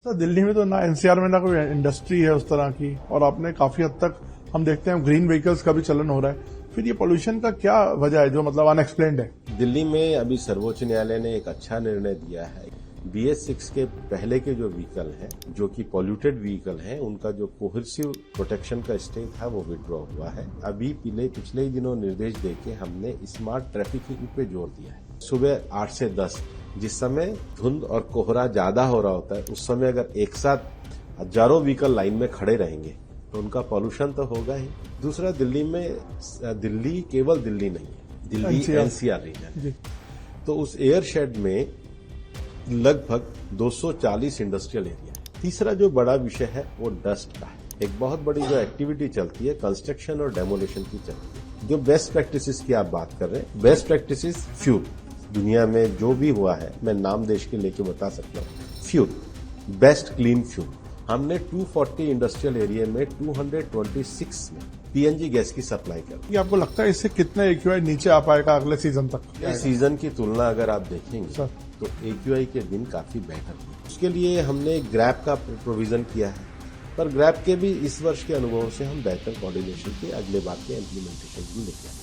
Sir Delhi में तो ना एनसीआर में ना कोई इंडस्ट्री है उस तरह की, और आपने काफी हद तक हम देखते हैं ग्रीन व्हीकल्स का भी चलन हो रहा है। फिर ये पोल्यूशन का क्या वजह है जो मतलब अनएक्सप्लेन्ड है? दिल्ली में अभी सर्वोच्च न्यायालय ने एक अच्छा निर्णय दिया है। BS6 के पहले के जो व्हीकल हैं, जो कि पॉल्यूटेड व्हीकल हैं, उनका जो कोहेसिव प्रोटेक्शन का स्टे था वो विड्रॉ हुआ है। अभी पिछले ही दिनों निर्देश देके हमने स्मार्ट ट्रैफिकिंग पे जोर दिया है। सुबह 8 से 10 जिस समय धुंध और कोहरा ज्यादा हो रहा होता है, उस समय अगर एक साथ हजारों व्हीकल लाइन में खड़े रहेंगे तो उनका पॉल्यूशन तो होगा ही। दूसरा, दिल्ली केवल दिल्ली नहीं है, दिल्ली NCR रीजन। तो उस एयर शेड में लगभग 240 इंडस्ट्रियल एरिया है। तीसरा जो बड़ा विषय है वो डस्ट का है। एक बहुत बड़ी जो एक्टिविटी चलती है कंस्ट्रक्शन और डेमोलिशन की चलती है। जो बेस्ट प्रैक्टिसेस की आप बात कर रहे हैं, बेस्ट प्रैक्टिसेस फ्यूल, दुनिया में जो भी हुआ है मैं नाम देश के लेके बता सकता हूँ। फ्यूल, बेस्ट क्लीन फ्यूल, हमने 240 इंडस्ट्रियल एरिया में 226 में PNG गैस की सप्लाई कर। ये आपको लगता है इससे कितना AQI नीचे आ पाएगा अगले सीजन तक? इस सीजन की तुलना अगर आप देखेंगे तो AQI के दिन काफी बेहतर हुए। उसके लिए हमने ग्रैप का प्रोविजन किया है, पर ग्रैप के भी इस वर्ष के अनुभव से हम बेहतर कोऑर्डिनेशन के अगले बार के इम्प्लीमेंटेशन भी लेके आए।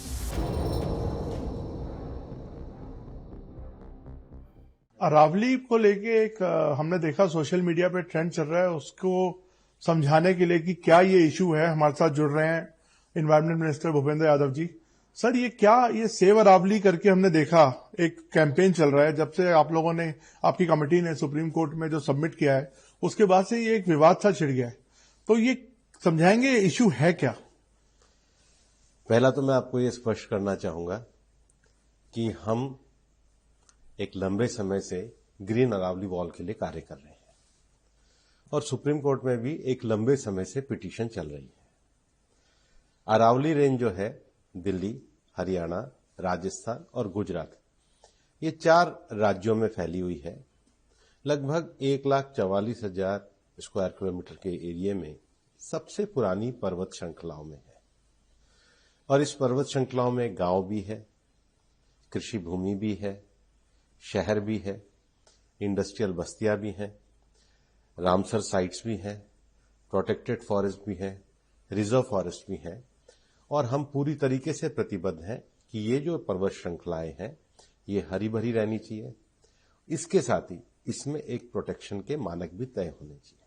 अरावली को लेके एक हमने देखा सोशल मीडिया पे ट्रेंड चल रहा है, उसको समझाने के लिए कि क्या ये इशू है। हमारे साथ जुड़ रहे हैं environment minister Bhupendra Yadav ji. Sir ये सेव अरावली करके हमने देखा एक कैंपेन चल रहा है, जब से आप लोगों ने, आपकी कमेटी ने सुप्रीम कोर्ट में जो सबमिट किया है, उसके बाद से ये एक विवाद सा छिड़ गया है। तो ये समझाएंगे इशू है क्या? पहला तो मैं आपको ये स्पष्ट करना चाहूंगा कि हम एक लंबे समय से ग्रीन अरावली वॉल के लिए कार्य कर रहे हैं और सुप्रीम कोर्ट में भी एक लंबे समय से पिटीशन चल रही है। अरावली रेंज जो है दिल्ली, हरियाणा, राजस्थान और गुजरात, ये 4 राज्यों में फैली हुई है। लगभग 1,44,000 स्क्वायर किलोमीटर के एरिया में सबसे पुरानी पर्वत श्रृंखलाओं में है और इस पर्वत श्रृंखलाओं में गांव भी है, कृषि भूमि भी है, शहर भी है, इंडस्ट्रियल बस्तियां भी हैं, रामसर साइट्स भी हैं, प्रोटेक्टेड फॉरेस्ट भी है, रिजर्व फॉरेस्ट भी है। और हम पूरी तरीके से प्रतिबद्ध हैं कि ये जो पर्वत श्रृंखलाएं हैं ये हरी भरी रहनी चाहिए। इसके साथ ही इसमें एक प्रोटेक्शन के मानक भी तय होने चाहिए।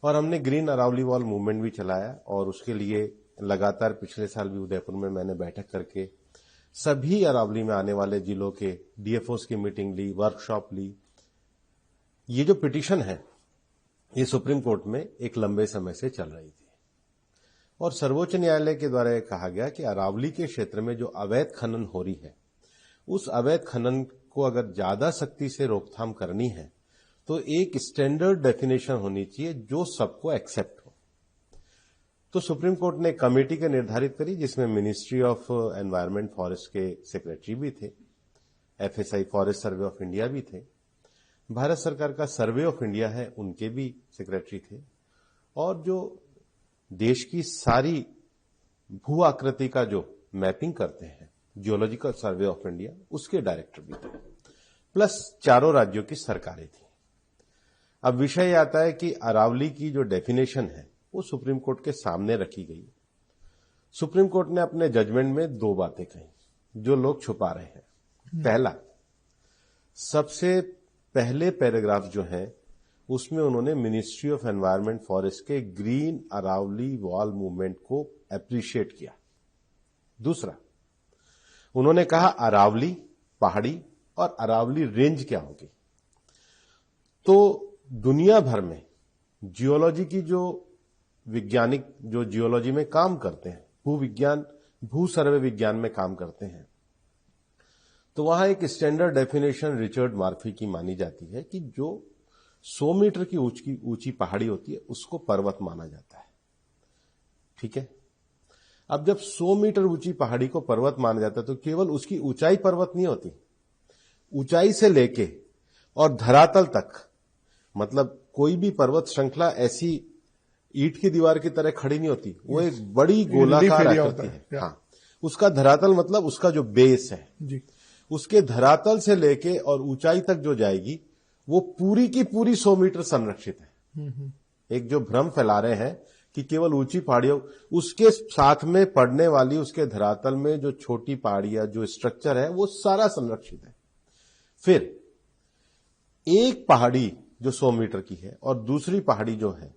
और हमने ग्रीन अरावली वॉल मूवमेंट भी चलाया और उसके लिए लगातार पिछले साल भी उदयपुर में मैंने बैठक करके सभी अरावली में आने वाले जिलों के DFOs की मीटिंग ली, वर्कशॉप ली। ये जो पिटीशन है ये सुप्रीम कोर्ट में एक लंबे समय से चल रही थी और सर्वोच्च न्यायालय के द्वारा कहा गया कि अरावली के क्षेत्र में जो अवैध खनन हो रही है, उस अवैध खनन को अगर ज्यादा सख्ती से रोकथाम करनी है तो एक स्टैंडर्ड डेफिनेशन होनी चाहिए जो सबको एक्सेप्ट हो। तो सुप्रीम कोर्ट ने कमेटी के निर्धारित करी, जिसमें मिनिस्ट्री ऑफ एनवायरमेंट फॉरेस्ट के सेक्रेटरी भी थे, FSI forest survey of India भी थे, भारत सरकार का सर्वे ऑफ इंडिया है उनके भी सेक्रेटरी थे, और जो देश की सारी भू आकृति का जो मैपिंग करते हैं जियोलॉजिकल सर्वे ऑफ इंडिया, उसके डायरेक्टर भी थे, प्लस 4 राज्यों की सरकारें थी। अब विषय आता है कि अरावली की जो डेफिनेशन है वो सुप्रीम कोर्ट के सामने रखी गई। सुप्रीम कोर्ट ने अपने जजमेंट में 2 बातें कही जो लोग छुपा रहे हैं। पहला, सबसे पहले पैराग्राफ जो है उसमें उन्होंने मिनिस्ट्री ऑफ एनवायरमेंट फॉरेस्ट के ग्रीन अरावली वॉल मूवमेंट को एप्रिशिएट किया। दूसरा, उन्होंने कहा अरावली पहाड़ी और अरावली रेंज क्या होगी। तो दुनिया भर में जियोलॉजी की जो वैज्ञानिक जो जियोलॉजी में काम करते हैं, भू सर्वे विज्ञान में काम करते हैं, तो वहां एक स्टैंडर्ड डेफिनेशन रिचर्ड मार्फी की मानी जाती है कि जो 100 मीटर की ऊंची पहाड़ी होती है उसको पर्वत माना जाता है। ठीक है, अब जब 100 मीटर ऊंची पहाड़ी को पर्वत माना जाता है तो केवल उसकी ऊंचाई पर्वत नहीं होती, ऊंचाई से लेके और धरातल तक, मतलब कोई भी पर्वत श्रृंखला ऐसी ईंट की दीवार की तरह खड़ी नहीं होती, वो एक बड़ी गोलाकार आकृति है। हाँ, उसका धरातल मतलब उसका जो बेस है जी, उसके धरातल से लेके और ऊंचाई तक जो जाएगी वो पूरी की पूरी 100 मीटर संरक्षित है। एक जो भ्रम फैला रहे हैं कि केवल ऊंची पहाड़ियों, उसके साथ में पड़ने वाली उसके धरातल में जो छोटी पहाड़ियां जो स्ट्रक्चर है वो सारा संरक्षित है। फिर एक पहाड़ी जो 100 मीटर की है और दूसरी पहाड़ी जो है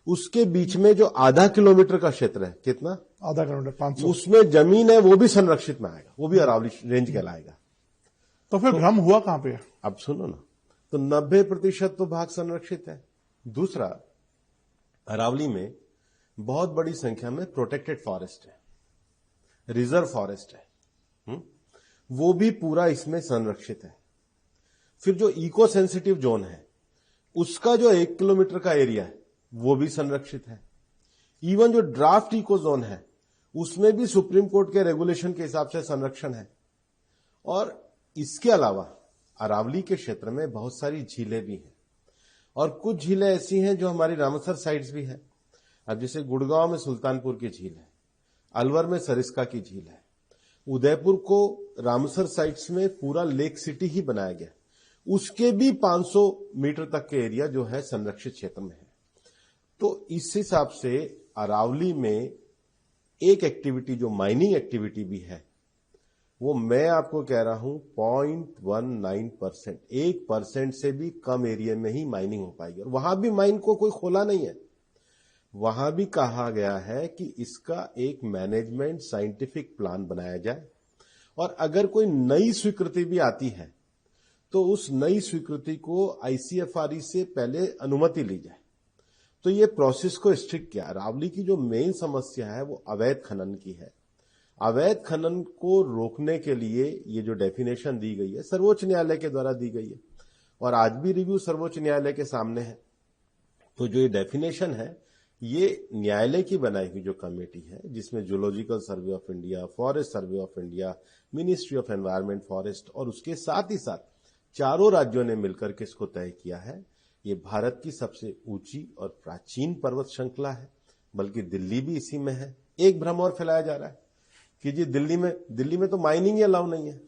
उसके बीच में जो आधा किलोमीटर का क्षेत्र है, कितना, आधा किलोमीटर 500, उसमें जमीन है वो भी संरक्षित में आएगा, वो भी अरावली रेंज कहलाएगा। तो फिर भ्रम हुआ कहां पे? अब सुनो ना, तो 90% तो भाग संरक्षित है। दूसरा, अरावली में बहुत बड़ी संख्या में प्रोटेक्टेड फॉरेस्ट है, रिजर्व फॉरेस्ट है, वो भी पूरा इसमें संरक्षित है। फिर जो इको सेंसिटिव जोन है उसका जो 1 किलोमीटर का एरिया है वो भी संरक्षित है। इवन जो ड्राफ्ट इको जोन है उसमें भी सुप्रीम कोर्ट के रेगुलेशन के हिसाब से संरक्षण है। और इसके अलावा अरावली के क्षेत्र में बहुत सारी झीलें भी हैं और कुछ झीलें ऐसी हैं जो हमारी रामसर साइट्स भी है। अब जैसे गुड़गांव में सुल्तानपुर की झील है, अलवर में सरिस्का की झील है, उदयपुर को रामसर साइट्स में पूरा लेक सिटी ही बनाया गया, उसके भी 500 मीटर तक के एरिया जो है संरक्षित क्षेत्र में है। तो इस हिसाब से अरावली में एक एक्टिविटी जो माइनिंग एक्टिविटी भी है वो मैं आपको कह रहा हूं 0.19%, 1% से भी कम एरिया में ही माइनिंग हो पाएगी। और वहां भी माइन को कोई खोला नहीं है, वहां भी कहा गया है कि इसका एक मैनेजमेंट साइंटिफिक प्लान बनाया जाए और अगर कोई नई स्वीकृति भी आती है तो उस नई स्वीकृति को आईसीएफआरई से पहले अनुमति ली जाए। तो ये प्रोसेस को स्ट्रिक्ट किया। अरावली की जो मेन समस्या है वो अवैध खनन की है। अवैध खनन को रोकने के लिए ये जो डेफिनेशन दी गई है सर्वोच्च न्यायालय के द्वारा दी गई है और आज भी रिव्यू सर्वोच्च न्यायालय के सामने है। तो जो ये डेफिनेशन है ये न्यायालय की बनाई हुई जो कमेटी है जिसमें zoological survey of India, forest survey of India, ministry of environment, forest और उसके साथ ही साथ चारों राज्यों ने मिलकर के इसको तय किया है। ये भारत की सबसे ऊंची और प्राचीन पर्वत श्रृंखला है, बल्कि दिल्ली भी इसी में है। एक भ्रम और फैलाया जा रहा है कि जी दिल्ली में तो माइनिंग ही अलाउ नहीं है,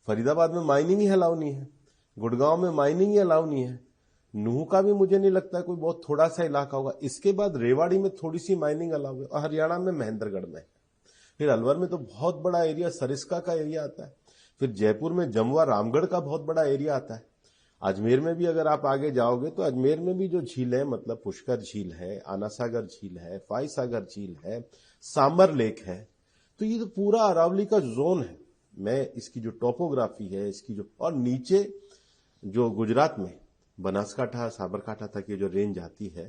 फरीदाबाद में माइनिंग ही अलाउ नहीं है, गुड़गांव में माइनिंग ही अलाउ नहीं है, नूह का भी मुझे नहीं लगता कोई बहुत थोड़ा सा इलाका होगा, इसके बाद रेवाड़ी में थोड़ी सी माइनिंग अलाउ है और हरियाणा में महेंद्रगढ़ में है। फिर अलवर में तो बहुत बड़ा एरिया सरिस्का का एरिया आता है, फिर जयपुर में जमुआ रामगढ़ का बहुत बड़ा एरिया आता है। अजमेर में भी अगर आप आगे जाओगे तो अजमेर में भी जो झील है, मतलब पुष्कर झील है, आना सागर झील है, फाई सागर झील है, सांबर लेक है। तो ये तो पूरा अरावली का जोन है। मैं इसकी जो टोपोग्राफी है इसकी जो, और नीचे जो गुजरात में बनासकांठा साबरकांठा तक ये जो रेंज आती है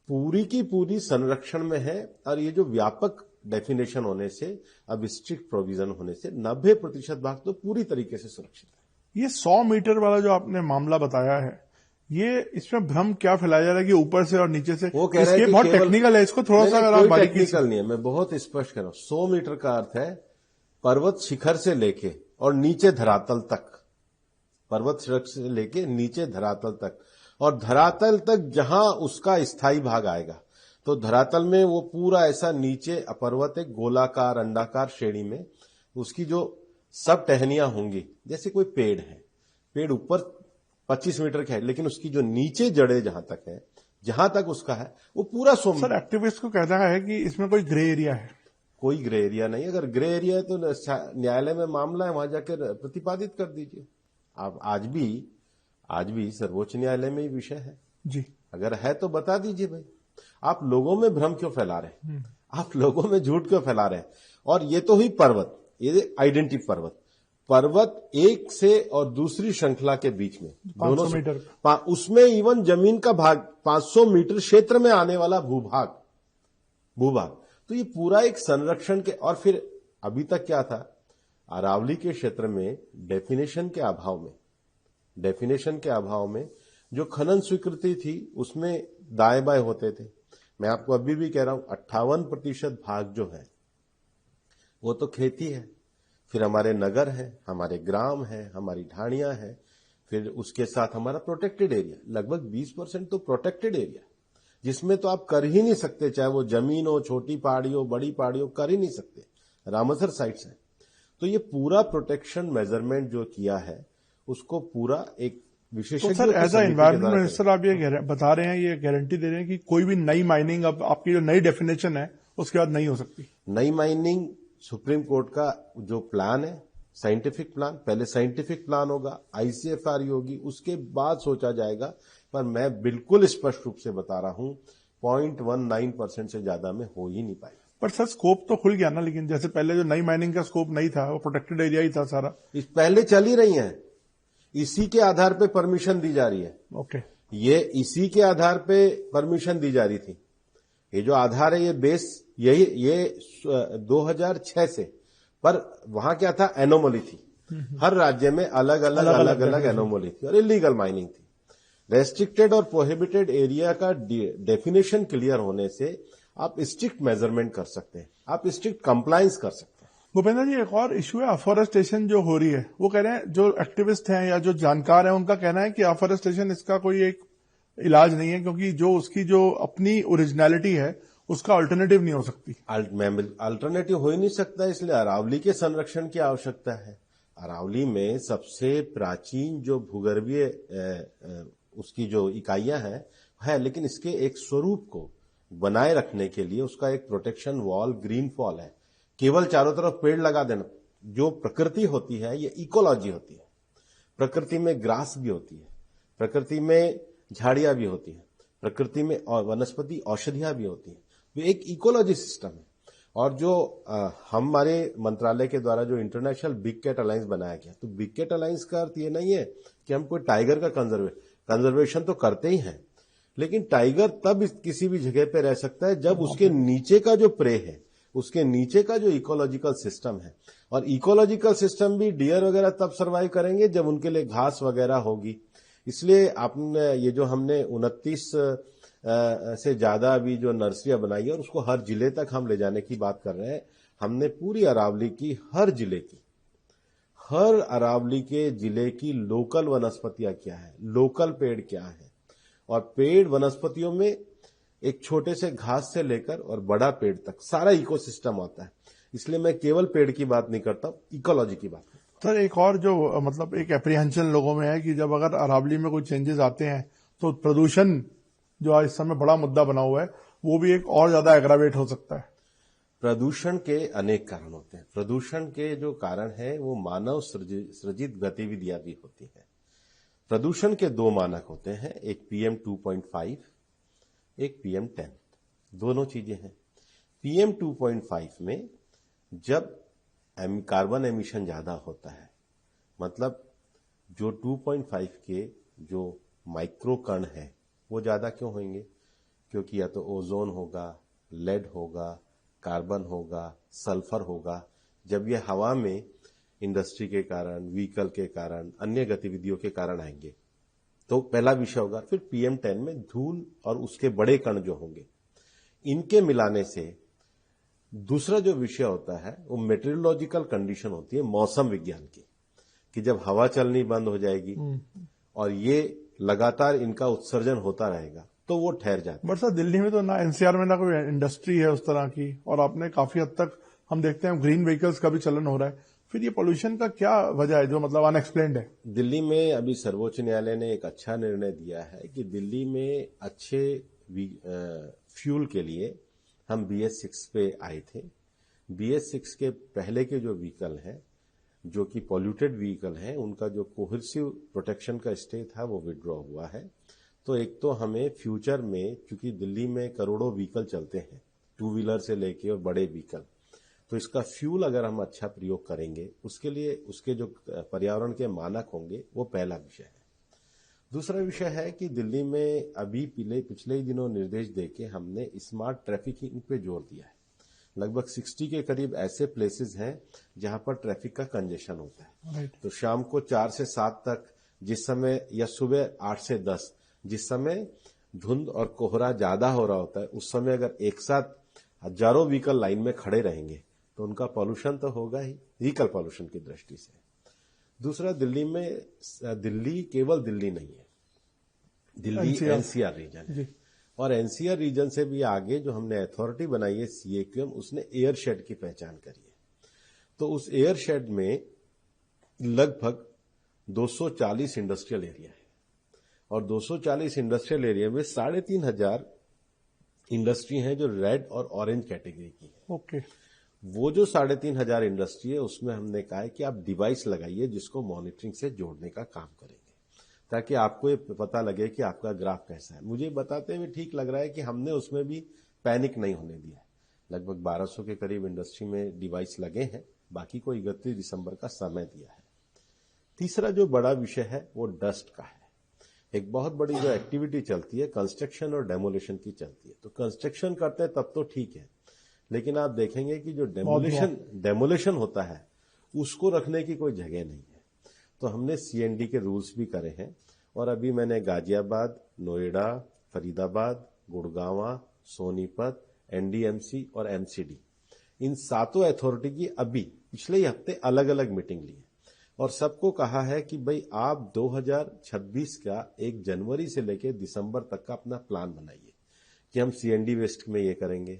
पूरी की पूरी संरक्षण में है। और ये जो व्यापक डेफिनेशन होने से, अब स्ट्रिक्ट प्रोविजन होने से 90% भाग तो पूरी तरीके से सुरक्षित है। ये 100 मीटर वाला जो आपने मामला बताया है, ये इसमें भ्रम क्या फैलाया जा रहा है कि ऊपर से और नीचे से? वो कह रहा है कि बहुत टेक्निकल है, इसको थोड़ा सा अगर आप बारीकी टेक्निकल नहीं है, मैं बहुत स्पष्ट कर रहा हूं। 100 मीटर का अर्थ है पर्वत शिखर से लेके और नीचे धरातल तक, पर्वत शिखर से लेके नीचे धरातल तक, और धरातल तक जहां उसका स्थायी भाग आएगा। तो धरातल में वो पूरा ऐसा नीचे पर्वत एक गोलाकार अंडाकार श्रेणी में उसकी जो सब टहनियां होंगी, जैसे कोई पेड़ है, पेड़ ऊपर 25 मीटर का है लेकिन उसकी जो नीचे जड़े जहां तक है, जहां तक उसका है वो पूरा सर, एक्टिविस्ट को कहना है कि इसमें कोई ग्रे एरिया है। कोई ग्रे एरिया नहीं। अगर ग्रे एरिया है तो न्यायालय में मामला है, वहां जाकर प्रतिपादित कर दीजिए। आप आज भी सर्वोच्च न्यायालय में ही विषय है जी, अगर है तो बता दीजिए भाई। आप लोगों में भ्रम क्यों फैला रहे हैं, आप लोगों में झूठ क्यों फैला रहे हैं? और ये तो हुई पर्वत, ये आइडेंटिटी पर्वत एक से और दूसरी श्रृंखला के बीच में 500 मीटर, उसमें इवन जमीन का भाग 500 मीटर क्षेत्र में आने वाला भूभाग, तो ये पूरा एक संरक्षण के। और फिर अभी तक क्या था, अरावली के क्षेत्र में डेफिनेशन के अभाव में जो खनन स्वीकृति थी उसमें दाएं बाएं होते थे। मैं आपको अभी भी कह रहा हूं 58% भाग जो है वो तो खेती है, फिर हमारे नगर है, हमारे ग्राम है, हमारी ढाणियां है, फिर उसके साथ हमारा प्रोटेक्टेड एरिया, लगभग 20% तो प्रोटेक्टेड एरिया जिसमें तो आप कर ही नहीं सकते, चाहे वो जमीन हो, छोटी पहाड़ी हो, बड़ी पहाड़ी हो, कर ही नहीं सकते। रामसर साइट्स है। तो ये पूरा प्रोटेक्शन मेजरमेंट जो किया है उसको पूरा एक विशेषज्ञों सर की एज अ समिति के एनवायरमेंट द्वारा मिनिस्टर आप ये बता रहे हैं, ये गारंटी दे रहे हैं कि कोई भी नई माइनिंग अब आपकी जो नई डेफिनेशन है उसके बाद नहीं हो सकती। नई माइनिंग सुप्रीम कोर्ट का जो प्लान है, साइंटिफिक प्लान, पहले साइंटिफिक प्लान होगा, आईसीएफआर होगी, उसके बाद सोचा जाएगा। पर मैं बिल्कुल स्पष्ट रूप से बता रहा हूं 0.19% से ज्यादा में हो ही नहीं पाएगा। पर सर स्कोप तो खुल गया ना, लेकिन जैसे पहले जो नई माइनिंग का स्कोप नहीं था, वो प्रोटेक्टेड एरिया ही था सारा। इस पहले चल ही रही है, इसी के आधार पे परमिशन दी जा रही है। ओके, ये इसी के आधार पे परमिशन दी जा रही थी। ये जो आधार है, ये बेस ये 2006 से, पर वहां क्या था, एनोमली थी। हर राज्य में अलग अलग एनोमली थी और इलीगल माइनिंग थी। रेस्ट्रिक्टेड और प्रोहिबिटेड एरिया का डेफिनेशन क्लियर होने से आप स्ट्रिक्ट मेजरमेंट कर सकते हैं, आप स्ट्रिक्ट कंप्लायंस कर सकते हैं। भूपेंद्र जी, एक और इश्यू है अफॉरेस्टेशन जो हो रही है। वो कह रहे हैं, जो एक्टिविस्ट हैं या जो जानकार हैं, उनका कहना है कि अफॉरेस्टेशन इसका कोई एक इलाज नहीं है, क्योंकि जो उसकी जो अपनी ओरिजिनलिटी है उसका अल्टरनेटिव नहीं हो सकती। अल्टरनेटिव हो ही नहीं सकता, इसलिए अरावली के संरक्षण की आवश्यकता है। अरावली में सबसे प्राचीन जो भूगर्भीय उसकी जो इकाइयां हैं है, लेकिन इसके एक स्वरूप को बनाए रखने के लिए उसका एक प्रोटेक्शन वॉल ग्रीन फॉल है। केवल चारों तरफ पेड़ लगा देना, जो प्रकृति होती है ये इकोलॉजी होती है। प्रकृति में ग्रास भी होती है, प्रकृति में झाड़ियां भी होती है, प्रकृति में वनस्पति औषधियां भी होती है। तो एक इकोलॉजी सिस्टम है। और जो हमारे मंत्रालय के द्वारा जो इंटरनेशनल बिग कैट अलायंस बनाया गया, तो बिग कैट अलायंस का अर्थ ये नहीं है कि हम कोई टाइगर का कंजर्वेशन तो करते ही हैं, लेकिन टाइगर तब किसी भी जगह पे रह सकता है जब उसके नीचे का जो प्रे है, उसके नीचे का जो इकोलॉजिकल सिस्टम है, और इकोलॉजिकल सिस्टम भी डियर वगैरह तब सर्वाइव करेंगे जब उनके लिए घास वगैरह होगी। इसलिए आपने ये जो हमने 29 से ज्यादा अभी जो नर्सरियां बनाई है और उसको हर जिले तक हम ले जाने की बात कर रहे हैं। हमने पूरी अरावली की हर जिले की, हर अरावली के जिले की लोकल वनस्पतियां क्या है, लोकल पेड़ क्या है, और पेड़ वनस्पतियों में एक छोटे से घास से लेकर और बड़ा पेड़ तक सारा इकोसिस्टम आता है। इसलिए मैं केवल पेड़ की बात नहीं करता, इकोलॉजी की बात करता हूं। सर एक और जो मतलब एक एप्रीहेंशन लोगों में है कि जब अगर अरावली में कोई चेंजेस आते हैं तो प्रदूषण जो आज इस समय बड़ा मुद्दा बना हुआ है, वो भी एक और ज्यादा एग्रावेट हो सकता है। प्रदूषण के अनेक कारण होते हैं। प्रदूषण के जो कारण है वो मानव सृजित गतिविधियां भी होती हैं। प्रदूषण के दो मानक होते हैं, एक PM 2.5, एक PM 10। दोनों चीजें हैं। PM 2.5 में जब कार्बन एमिशन ज्यादा होता है, मतलब जो 2.5 के जो माइक्रो कण है वो ज्यादा क्यों होंगे, क्योंकि या तो ओजोन होगा, लेड होगा, कार्बन होगा, सल्फर होगा। जब ये हवा में इंडस्ट्री के कारण, व्हीकल के कारण, अन्य गतिविधियों के कारण आएंगे, तो पहला विषय होगा। फिर PM 10 में धूल और उसके बड़े कण जो होंगे, इनके मिलाने से दूसरा जो विषय होता है वो मेटेरियोलॉजिकल कंडीशन होती है, मौसम विज्ञान की, कि जब हवा चलनी बंद हो जाएगी और ये लगातार इनका उत्सर्जन होता रहेगा तो वो ठहर जाता है। बट सर दिल्ली में तो ना NCR में ना कोई इंडस्ट्री है उस तरह की, और आपने काफी हद तक हम देखते हैं ग्रीन व्हीकल्स का भी चलन हो रहा है। फिर ये पोल्यूशन का क्या वजह है जो मतलब अनएक्सप्लेन्ड है? दिल्ली में अभी सर्वोच्च न्यायालय ने एक अच्छा निर्णय दिया है कि दिल्ली में अच्छे फ्यूल के लिए हम BS6 पे आए थे। BS6 के पहले के जो व्हीकल हैं, जो कि पॉल्यूटेड व्हीकल हैं, उनका जो कोहेसिव प्रोटेक्शन का स्टे था वो विड्रॉ हुआ है। तो एक तो हमें फ्यूचर में, क्योंकि दिल्ली में करोड़ों व्हीकल चलते हैं, 2 व्हीलर से लेके और बड़े व्हीकल, तो इसका फ्यूल अगर हम अच्छा प्रयोग करेंगे, उसके लिए उसके जो पर्यावरण के मानक होंगे, वो पहला विषय है। दूसरा विषय है कि दिल्ली में अभी पिछले ही दिनों निर्देश देके हमने स्मार्ट ट्रैफिकिंग पे जोर दिया है। लगभग 60 के करीब ऐसे प्लेसेस हैं जहां पर ट्रैफिक का कंजेशन होता है। तो शाम को 4 से 7 तक जिस समय, या सुबह 8 से 10 जिस समय धुंध और कोहरा ज्यादा हो रहा होता है, उस समय अगर एक साथ हजारों व्हीकल लाइन में खड़े रहेंगे तो उनका पॉल्यूशन तो होगा ही, व्हीकल पॉल्यूशन की दृष्टि से। दूसरा, दिल्ली केवल दिल्ली नहीं है, दिल्ली NCR रीजन है, और NCR रीजन से भी आगे जो हमने अथॉरिटी बनाई है CAQM, उसने एयर शेड की पहचान करी है। तो उस एयर शेड में लगभग 240 इंडस्ट्रियल एरिया है। और 240 इंडस्ट्रियल एरिया में 3,500 इंडस्ट्री हैं जो रेड और ऑरेंज कैटेगरी की है। ओके। वो जो 3,500 इंडस्ट्री है उसमें हमने कहा है कि आप डिवाइस लगाइए जिसको मॉनिटरिंग से जोड़ने का काम करेंगे, ताकि आपको ये पता लगे कि आपका ग्राफ कैसा है। मुझे बताते हुए ठीक लग रहा है कि हमने उसमें भी पैनिक नहीं होने दिया है। लगभग 1200 के करीब इंडस्ट्री में डिवाइस लगे हैं, बाकी को 31 दिसंबर का समय दिया है। तीसरा जो बड़ा विषय है वो डस्ट का है। एक बहुत बड़ी जो एक्टिविटी चलती है कंस्ट्रक्शन और डेमोलिशन की चलती है। तो कंस्ट्रक्शन करते हैं तब तो ठीक है, लेकिन आप देखेंगे कि जो डेमोलिशन होता है उसको रखने की कोई जगह नहीं है। तो हमने सीएनडी के रूल्स भी करे हैं, और अभी मैंने गाजियाबाद, नोएडा, फरीदाबाद, गुड़गांव, सोनीपत, एनडीएमसी और एमसीडी, इन 7 अथॉरिटी की अभी पिछले ही हफ्ते अलग अलग मीटिंग ली है, और सबको कहा है कि भाई आप 2026 का 1 जनवरी से लेकर दिसंबर तक का अपना प्लान बनाइए कि हम सीएनडी वेस्ट में ये करेंगे,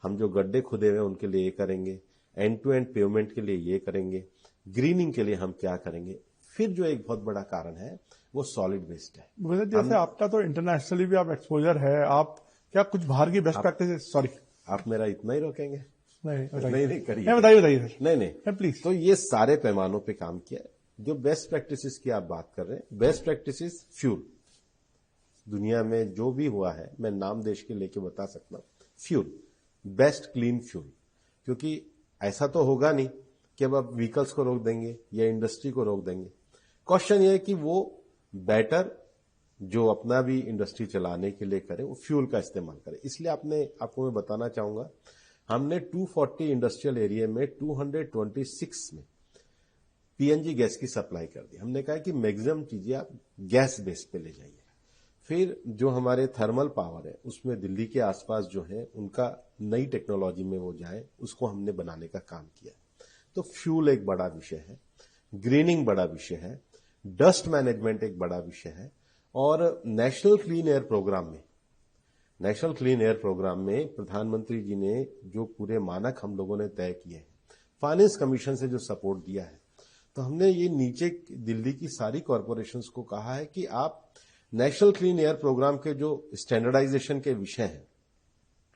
हम जो गड्ढे खुदे हुए उनके लिए ये करेंगे, एंड टू एंड पेवमेंट के लिए ये करेंगे, ग्रीनिंग के लिए हम क्या करेंगे। फिर जो एक बहुत बड़ा कारण है वो सॉलिड वेस्ट है। जैसे आपका तो इंटरनेशनली भी आप एक्सपोजर है, आप क्या कुछ बाहर की बेस्ट प्रैक्टिस, सॉरी आप मेरा इतना ही रोकेंगे? नहीं करिए, बताइए सर। नहीं प्लीज। तो ये सारे पैमानों पे काम किया है। जो बेस्ट प्रैक्टिसेस की आप बात कर रहे हैं, बेस्ट प्रैक्टिसेस फ्यूल, दुनिया में जो भी हुआ है मैं नाम देश के लेके बता सकता हूं। फ्यूल, बेस्ट क्लीन फ्यूल, क्योंकि ऐसा तो होगा नहीं कि अब आप व्हीकल्स को रोक देंगे या इंडस्ट्री को रोक देंगे। क्वेश्चन ये है कि वो बेटर जो अपना भी इंडस्ट्री चलाने के लिए करे वो फ्यूल का इस्तेमाल करे। इसलिए आपको मैं बताना चाहूंगा, हमने 240 इंडस्ट्रियल एरिया में 226 में पीएनजी गैस की सप्लाई कर दी। हमने कहा कि मैक्सिमम चीजें आप गैस बेस पे ले जाइए। फिर जो हमारे थर्मल पावर है उसमें दिल्ली के आसपास जो है उनका नई टेक्नोलॉजी में वो जाए, उसको हमने बनाने का काम किया। तो फ्यूल एक बड़ा विषय है, ग्रीनिंग बड़ा विषय है, डस्ट मैनेजमेंट एक बड़ा विषय है, और नेशनल क्लीन एयर प्रोग्राम में प्रधानमंत्री जी ने जो पूरे मानक हम लोगों ने तय किए हैं, फाइनेंस कमीशन से जो सपोर्ट दिया है, तो हमने ये नीचे दिल्ली की सारी कॉरपोरेशंस को कहा है कि आप नेशनल क्लीन एयर प्रोग्राम के जो स्टैंडर्डाइजेशन के विषय हैं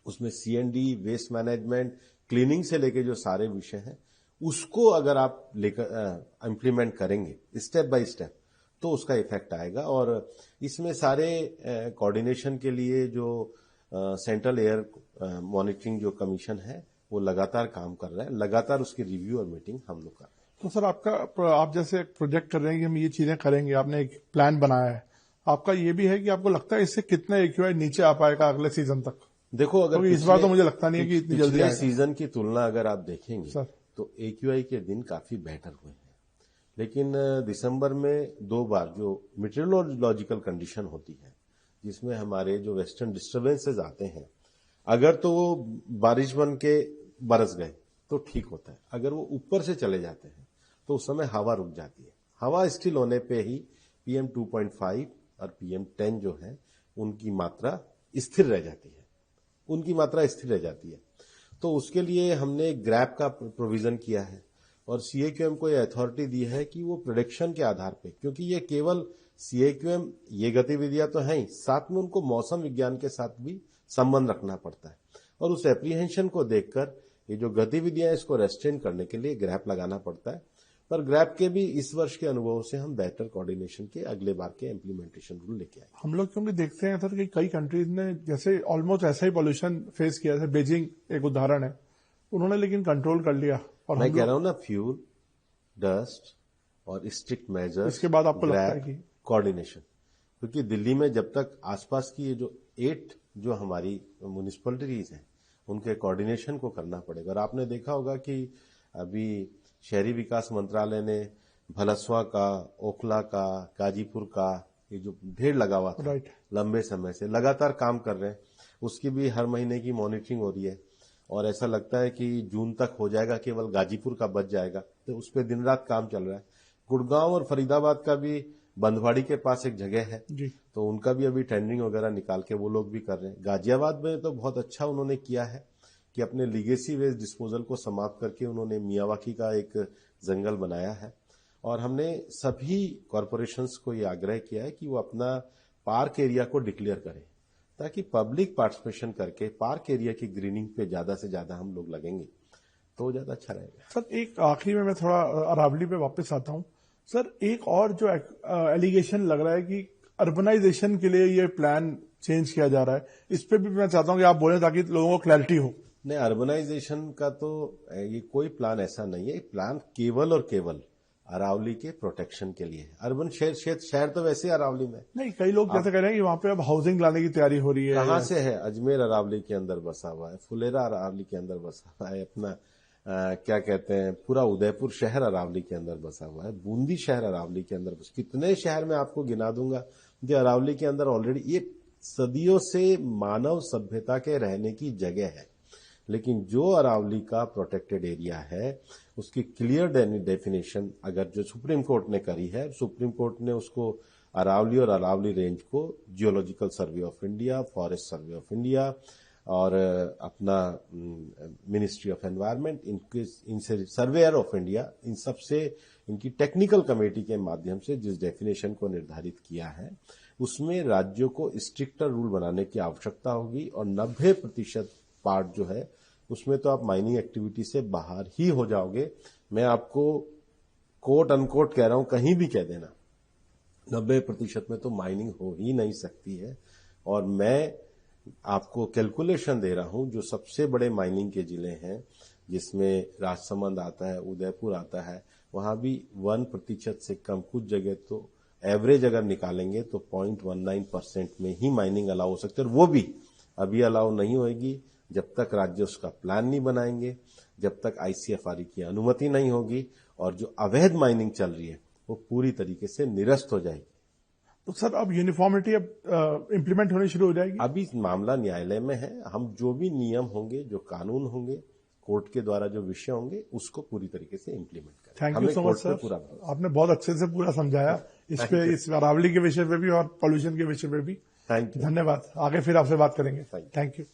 उसमें सीएनडी, वेस्ट मैनेजमेंट, क्लीनिंग से लेके जो सारे विषय हैं उसको अगर आप लेकर इंप्लीमेंट करेंगे स्टेप बाय स्टेप तो उसका इफेक्ट आएगा। और इसमें सारे कोऑर्डिनेशन के लिए जो सेंट्रल एयर मॉनिटरिंग जो कमीशन है वो लगातार काम कर रहा है, लगातार उसकी रिव्यू और मीटिंग हम लोग कर रहे हैं। तो सर आप जैसे एक प्रोजेक्ट कर रहे हैं कि हम ये चीजें करेंगे, आपने एक प्लान बनाया है, आपका ये भी है कि आपको लगता है इससे कितना एक्यूआई नीचे आ पाएगा अगले सीजन तक? देखो, अगर इस बार तो मुझे लगता नहीं है कि इतनी जल्दी आएगा। सीजन की तुलना अगर आप देखेंगे सर, तो एक्यूआई के दिन काफी बेटर हुए हैं, लेकिन दिसंबर में 2 बार जो मीटरोलॉजिकल कंडीशन होती है जिसमें हमारे जो वेस्टर्न डिस्टर्बेंसेस आते हैं, अगर तो वो बारिश बन के बरस गए तो ठीक होता है, अगर वो ऊपर से चले जाते हैं तो उस समय हवा रुक जाती है। हवा स्थिर होने पे ही PM 2.5 और PM 10 जो है उनकी मात्रा स्थिर रह जाती है, तो उसके लिए हमने ग्रैप का प्रोविजन किया है और सीएक्यूएम को यह अथॉरिटी दी है कि वो प्रेडिक्शन के आधार पे, क्योंकि ये केवल सीएक्यूएम ये गतिविधियां तो हैं ही, साथ में उनको मौसम विज्ञान के साथ भी संबंध रखना पड़ता है, और उस एप्रीहेंशन को देखकर ये जो गतिविधियां इसको रेस्ट्रेन करने के लिए ग्रैप लगाना पड़ता है। पर ग्रैप के भी इस वर्ष के अनुभव से हम बेहतर कोऑर्डिनेशन के अगले बार के इम्प्लीमेंटेशन रूल लेके आए। हम लोग क्योंकि देखते हैं सर कि कई कंट्रीज ने जैसे ऑलमोस्ट ऐसा ही पॉल्यूशन फेस किया, जैसे बीजिंग एक उदाहरण है, उन्होंने लेकिन कंट्रोल कर लिया। और मैं कह रहा हूं ना, फ्यूल, डस्ट और स्ट्रिक्ट मेजर्स, इसके बाद आपको लगता है कि कोऑर्डिनेशन, क्योंकि दिल्ली में जब तक आसपास की ये जो 8 जो हमारी म्युनिसिपैलिटीज हैं उनके कोऑर्डिनेशन को करना पड़ेगा। और आपने देखा होगा कि अभी शहरी विकास मंत्रालय ने भलसवा का, ओखला का, गाजीपुर का ये जो ढेर लगा हुआ था लंबे समय से, लगातार काम कर रहे हैं, उसकी भी हर महीने की मॉनिटरिंग हो रही है और ऐसा लगता है कि जून तक हो जाएगा, केवल गाजीपुर का बच जाएगा, तो उस पर दिन रात काम चल रहा है। गुड़गांव और फरीदाबाद का भी बंधवाड़ी के पास एक जगह है जी, तो उनका भी अभी टेंडरिंग वगैरह निकाल के वो लोग भी कर रहे हैं। गाजियाबाद में तो बहुत अच्छा उन्होंने किया है कि अपने लीगेसी वेस्ट डिस्पोजल को समाप्त करके उन्होंने मियावाकी का एक जंगल बनाया है, और हमने सभी कॉरपोरेशंस को ये आग्रह किया है कि वो अपना पार्क एरिया को डिक्लेयर करें, ताकि पब्लिक पार्टिसिपेशन करके पार्क एरिया की ग्रीनिंग पे ज्यादा से ज्यादा हम लोग लगेंगे तो ज्यादा अच्छा रहेगा। सर एक आखिरी में मैं थोड़ा अरावली पे वापस आता हूं। सर एक और जो एलिगेशन लग रहा है कि अर्बनाइजेशन के लिए ये प्लान चेंज किया जा रहा है, इस पे भी मैं चाहता हूं कि आप बोलें ताकि लोगों को क्लैरिटी हो। नहीं, अर्बनाइजेशन का तो ये कोई प्लान ऐसा नहीं है। प्लान केवल और केवल अरावली के प्रोटेक्शन के लिए। अर्बन शहर तो वैसे ही अरावली में नहीं, कई लोग जैसे कह रहे हैं कि वहां पे अब हाउसिंग लाने की तैयारी हो रही है। कहां से है? अजमेर अरावली के अंदर बसा हुआ है, फुलेरा अरावली के अंदर बसा हुआ है, अपना क्या कहते हैं, पूरा उदयपुर शहर अरावली के अंदर बसा हुआ है, बूंदी शहर अरावली के अंदर बसा। कितने शहर में आपको गिना दूंगा जो अरावली के अंदर ऑलरेडी, ये सदियों से मानव सभ्यता के रहने की जगह है। लेकिन जो अरावली का प्रोटेक्टेड एरिया है उसकी क्लियर डेफिनेशन अगर जो सुप्रीम कोर्ट ने करी है, सुप्रीम कोर्ट ने उसको अरावली और अरावली रेंज को geological survey of India, forest survey of India और अपना मिनिस्ट्री ऑफ एनवायरनमेंट, इनसे सर्वेयर ऑफ इंडिया, इन सब से इनकी टेक्निकल कमेटी के माध्यम से जिस डेफिनेशन को निर्धारित किया है उसमें राज्यों को स्ट्रिक्टर रूल बनाने की आवश्यकता होगी। और 90% पार्ट जो है उसमें तो आप माइनिंग एक्टिविटी से बाहर ही हो जाओगे। मैं आपको कोट अनकोट कह रहा हूं, कहीं भी कह देना 90% में तो माइनिंग हो ही नहीं सकती है। और मैं आपको कैलकुलेशन दे रहा हूं, जो सबसे बड़े माइनिंग के जिले हैं जिसमें राजसमंद आता है, उदयपुर आता है, वहां भी 1% से कम, कुछ जगह तो एवरेज अगर निकालेंगे तो 0.19% में ही माइनिंग अलाउ हो सकती है। और वो भी अभी अलाउ नहीं होगी जब तक राज्य उसका प्लान नहीं बनाएंगे, जब तक ICFR की अनुमति नहीं होगी, और जो अवैध माइनिंग चल रही है वो पूरी तरीके से निरस्त हो जाएगी। तो सर अब यूनिफॉर्मिटी अब इम्प्लीमेंट होनी शुरू हो जाएगी? अभी मामला न्यायालय में है। हम जो भी नियम होंगे, जो कानून होंगे, कोर्ट के द्वारा जो विषय होंगे उसको पूरी तरीके से इम्प्लीमेंट करें। Thank you so much sir, आपने बहुत अच्छे से पूरा समझाया इस पे, इस अरावली के विषय पे भी और पॉल्यूशन के विषय पे भी। थैंक यू, धन्यवाद। आगे फिर आपसे बात करेंगे। Thank you.